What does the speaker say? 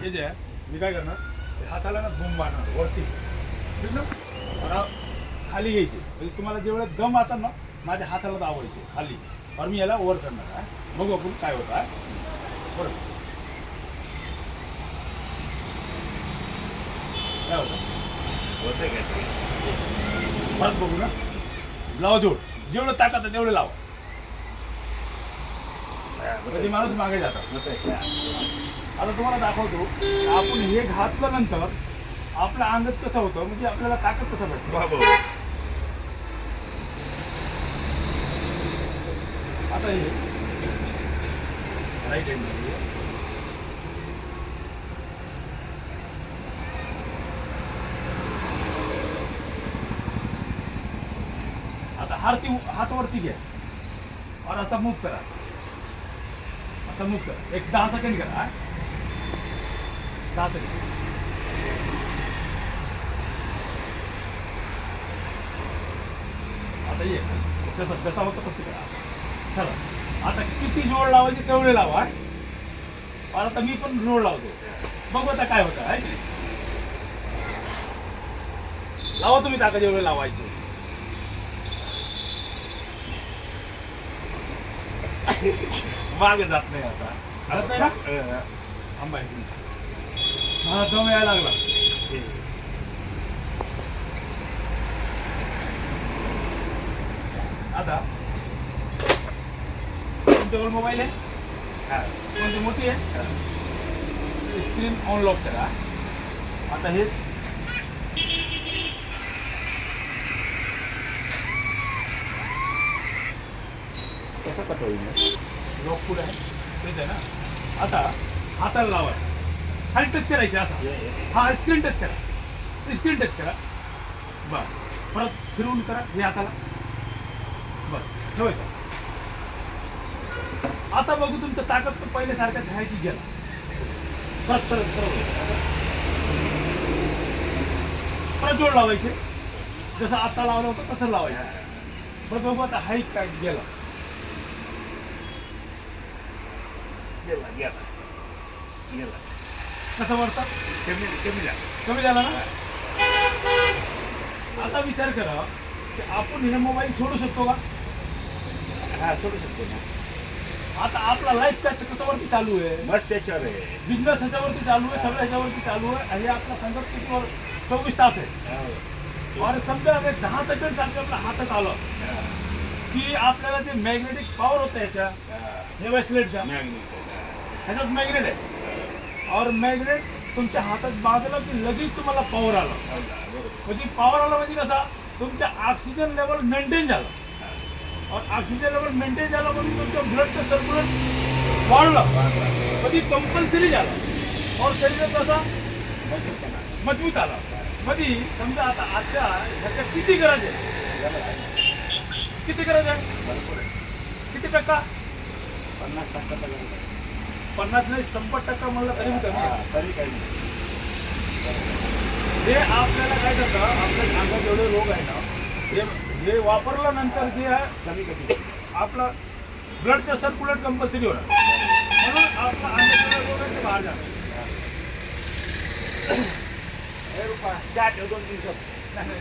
हे जे आहे मी काय करणार हाताला ना बूम मारणार वरती ठीक ना आणि खाली घ्यायची म्हणजे तुम्हाला जेवढं दम आता ना माझ्या हाताला दाबायचे खाली और मी याला वर करणार आहे बघू आपण काय होतं आहे बरं काय होतं परत बघू ना लावा जेवढं ताकद आहे तेवढं लावा कधी माणूस मागे जातात आता तुम्हाला दाखवतो आपण हे घातलं नंतर आपल्या अंगात कसं होतं म्हणजे आपल्याला ताकद कसं भेटतो आता हे राईट हँड आता हात वरती घ्या और असा मूव करा असं मूव करा एक 10 सेकंड करा 10 सेकंड आता ये कसं कसा होतं कसं करा चला आता किती जोड लावायचे तेवढे लावा और आता मी पण जोड लावतो बघू आता काय होतं आहे की लावा तुम्ही ताकद जेवढे लावायचे मागे जात नाही आता जात नाही ना आंबा हा दम यायला लागला आता तुमच्यावर मोबाईल आहे कोणती मोठी आहे स्क्रीन ऑन लॉक करा आता हे कसं कट होईल लॉक पुढे आहे तेच आहे ना आता हाताला लावा खाली टच करायचे असा हा स्क्रीन टच करा बरं परत फिरवून करा हे हाताला बरं ठेवायचं आता बघू तुमचं ताकद तर पहिल्यासारख्या घ्यायची गेला परत जोड लावायचे जसं आता लावलं होतं तसं लावायचं बरं बघू आता हाईट काय गेला कसं वाटतं कमी झाला ना आता विचार करा की आपण हे मोबाईल सोडू शकतो का सोडू शकतो ना आता आपला लाईफ काय कशावरती चालू आहे मस्त त्याच्यावर आहे बिझनेस ह्याच्यावरती चालू आहे सगळं ह्याच्यावरती चालू आहे आणि आपला संगतीवर 24 तास आहे और समजा अगर 10 सेकंड सारखं आपल्या हातात आलं की आपल्याला ते मॅग्नेटिक पॉवर होतं ह्याच्या हे ब्रेसलेटच्या ह्याच्यात मॅग्नेट आहे और मॅग्नेट तुमच्या हातात बांधलं की लगेच तुम्हाला पॉवर आला म्हणजे पॉवर आला म्हणजे कसा तुमच्या ऑक्सिजन लेवल मेंटेन झालं और ऑक्सिजन लेवल मेंटेन झालं म्हणजे तुमचं ब्लडचं सर्क्युलेट वाढलं म्हणजे कंपल्सरी झालं और शरीरात कसा मजबूत आला म्हणजे समजा आता आजच्या ह्याच्या किती गरज आहे किती गरज आहे किती टक्का 50 नाही 100% म्हणलं तरी मी कमी तरी काही हे आपल्याला काय करतं आपल्या अंगात जेवढे रोग आहे ना हे वापरल्यानंतर जे आहे कमी आपला ब्लडचं सर्क्युलेट कंपल्सरी होणार म्हणून आपला अंगात जेवढे रोग आहे ते बाहेर जाणार रुपया 4 2 दिवसात नाही